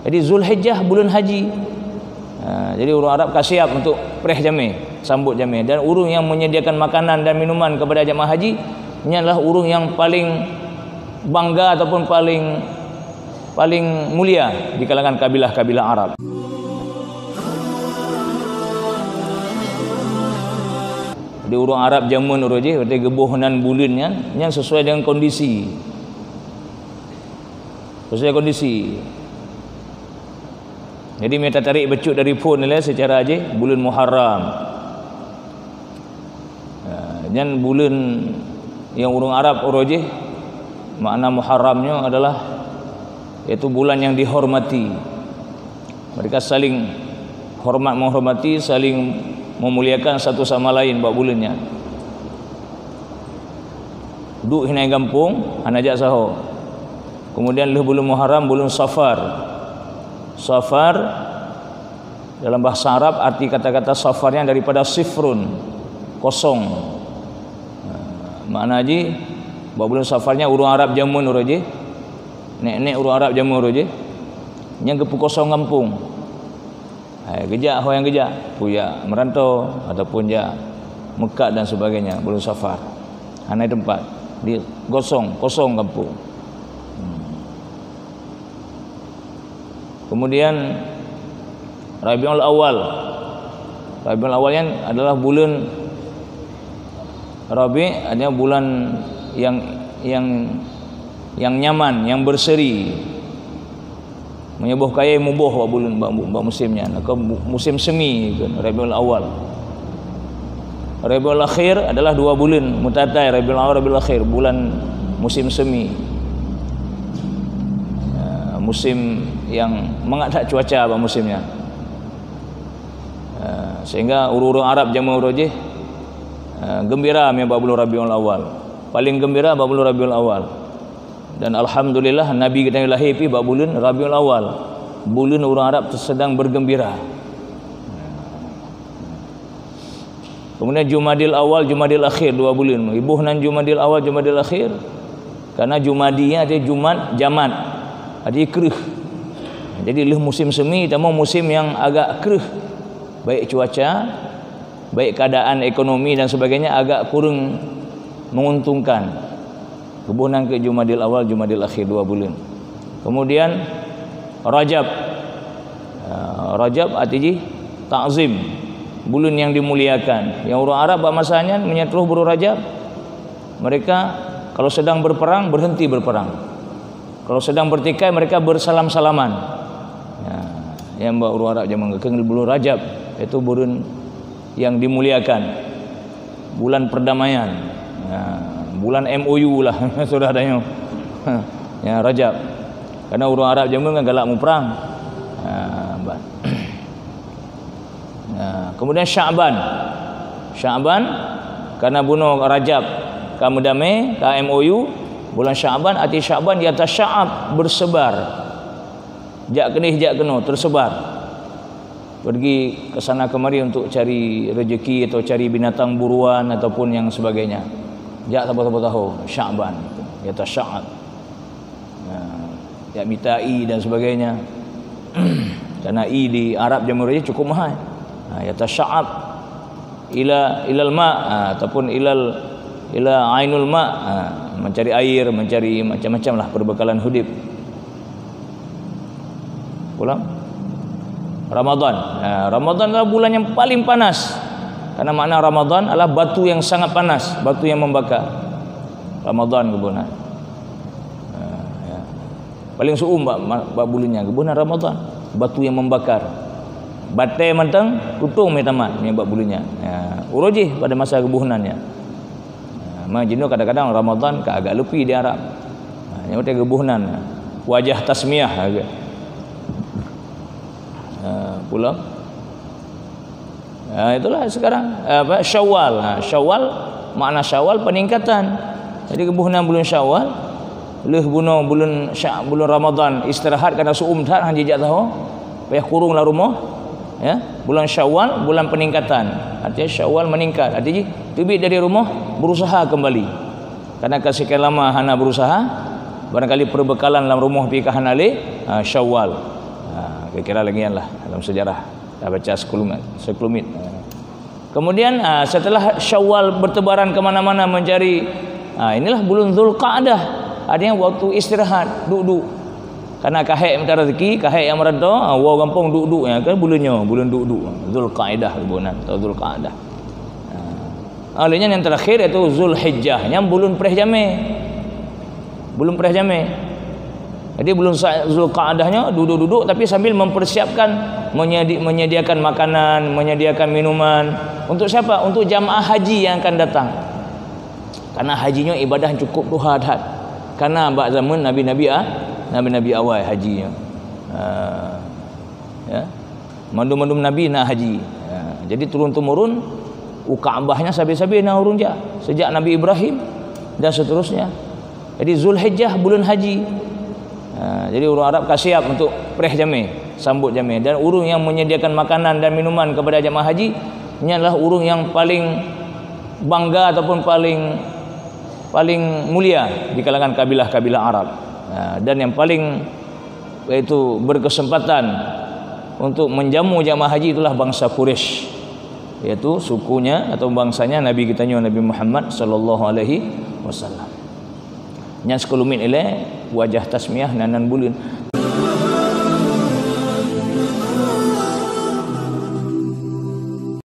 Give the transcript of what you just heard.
Jadi Zulhijjah bulan haji. Jadi orang Arab siap untuk preh jameh, sambut jameh. Dan urung yang menyediakan makanan dan minuman kepada jemaah haji, ini adalah urung yang paling bangga ataupun paling mulia di kalangan kabilah-kabilah Arab. Di urung Arab zaman uroje, berarti gebuhanan bulannya yang sesuai dengan kondisi. Sesuai kondisi. Jadi mereka tarik becut dari pun ni lah secara aja bulan Muharram. Dan bulan yang urung Arab uroje, makna Muharramnya adalah iaitu bulan yang dihormati. Mereka saling hormat menghormati, saling memuliakan satu sama lain buat bulannya. Duduk hinai kampung, anajak sahur. Kemudian le bulan Muharram, bulan Safar. Safar dalam bahasa Arab arti kata-kata safarnya daripada sifrun, kosong. Makna haji buat bulan Safarnya urung Arab jamun uroje. Nek urung Arab jamun uroje. Yang kepu kosong kampung. Gejak yang gejak, puya merantau ataupun ya Mekah dan sebagainya, bulan Safar. Hanai tempat di kosong kampung. Kemudian Rabiul Awal. Rabiul Awalnya adalah bulan Rabi, artinya bulan yang nyaman, yang berseri. Menyebuh kaya mubuh bulan musimnya. Musim semi kan, Rabiul Awal. Rabiul Akhir adalah 2 bulan mutatai, Rabiul Awal, Rabiul Akhir, bulan musim semi. Musim yang mengadak cuaca apa musimnya. Sehingga urung Arab jamaah urujih gembira menyebab bulan Rabiul Awal. Paling gembira bab bulan Rabiul Awal. Dan alhamdulillah Nabi kita lahir pi bab bulan Rabiul Awal. Bulan orang Arab sedang bergembira. Kemudian Jumadil Awal, Jumadil Akhir, 2 bulan. Ibuhnan Jumadil Awal, Jumadil Akhir. Karena Jumadinya ada Jumat, Jamat. Ada kerih. Jadi leh musim semi tambah musim yang agak kerih. Baik cuaca, baik keadaan ekonomi dan sebagainya agak kurang menguntungkan. Kebunan ke Jumadil Awal, Jumadil Akhir, 2 bulan. Kemudian Rajab. Rajab artinya ta'zim, bulan yang dimuliakan. Yang orang Arab masanya menyeteruh bulan Rajab. Mereka kalau sedang berperang berhenti berperang. Kalau sedang bertikai mereka bersalam-salaman. Yang orang Arab zaman kenal bulan Rajab, itu bulan yang dimuliakan. Bulan perdamaian. Bulan MOU lah sudah adanya. Ya Rajab. Karena orang Arab zaman kan galak mau perang. Kemudian Sya'ban. Sya'ban karena bunuh Rajab kamu damai ka MOU, bulan Sya'ban arti Sya'ban di atas sya'ab bersebar. Jak kenih jak keno tersebar. Pergi ke sana kemari untuk cari rezeki atau cari binatang buruan ataupun yang sebagainya. Jak siapa-siapa tahu Sya'ban di atas sya'ab. Ya mitai dan sebagainya. Karena i di Arab Jamur aja cukup mahal. Yata sya'ab ilal ma ataupun ila ainul ma, mencari air, mencari macam-macam lah perbekalan hidup. Pulang Ramadan. Ramadan adalah bulan yang paling panas. Karena makna Ramadan adalah batu yang sangat panas, batu yang membakar. Ramadan kebunan. Paling suum bab bulannya kebunan Ramadan, batu yang membakar. Batai mentang kutung metamat menyebab bulunya. Urujih pada masa kebuhunannya. Majinu kadang-kadang Ramadan ke agak lepi di Arab. Yang penting kebuhunan. Wajah tasmiyah agak. Pula. Itulah sekarang Syawal. Syawal makna Syawal peningkatan. Jadi kebuhunan bulan Syawal, leh bulan Ramadan istirahat karena suum tak hanjijak tahu. Payah kurunglah rumah. Ya, bulan Syawal bulan peningkatan. Artinya Syawal meningkat. Artinya tibik dari rumah berusaha kembali. Karena kesekian lama hana berusaha, barangkali perbekalan dalam rumah pi ke hana le Syawal. kira-kira lagi lah dalam sejarah dah baca sekelumit. Kemudian setelah Syawal bertebaran kemana-mana mencari, inilah bulan Zulqa'dah. Ada yang waktu istirahat, duduk. Karena kahek minta rezeki, kahek yang mereda, orang kampung duduk ya kan bulan duduk. Zulqa'dah bulan atau Zulqa'dah. Olehnya yang terakhir iaitu Zulhijjah, yang bulan Perih Jamil. Bulan Perih Jamil. Jadi bulan Zulqa'dahnya duduk-duduk tapi sambil mempersiapkan menyediakan makanan, menyediakan minuman untuk siapa? Untuk jamaah haji yang akan datang. Karena hajinya ibadah cukup tuhadat. Karena bak zaman nabi-nabi awal hajinya. Ya. Mandum-mandum nabi nak haji. Jadi turun-temurun Kaabahnya sabi-sabi nak urun je sejak Nabi Ibrahim dan seterusnya. Jadi Zulhijjah bulan haji. Jadi orang Arab kasiap untuk Perih Jamil, sambut Jamil, dan urung yang menyediakan makanan dan minuman kepada jemaah haji ini adalah urung yang paling bangga ataupun paling mulia di kalangan kabilah-kabilah Arab. Dan yang paling yaitu berkesempatan untuk menjamu jemaah haji itulah bangsa Quraisy, yaitu sukunya atau bangsanya Nabi kita Nabi Muhammad sallallahu alaihi wasallam. Yang sekelumit ile wajah tasmiyah nanan bulan.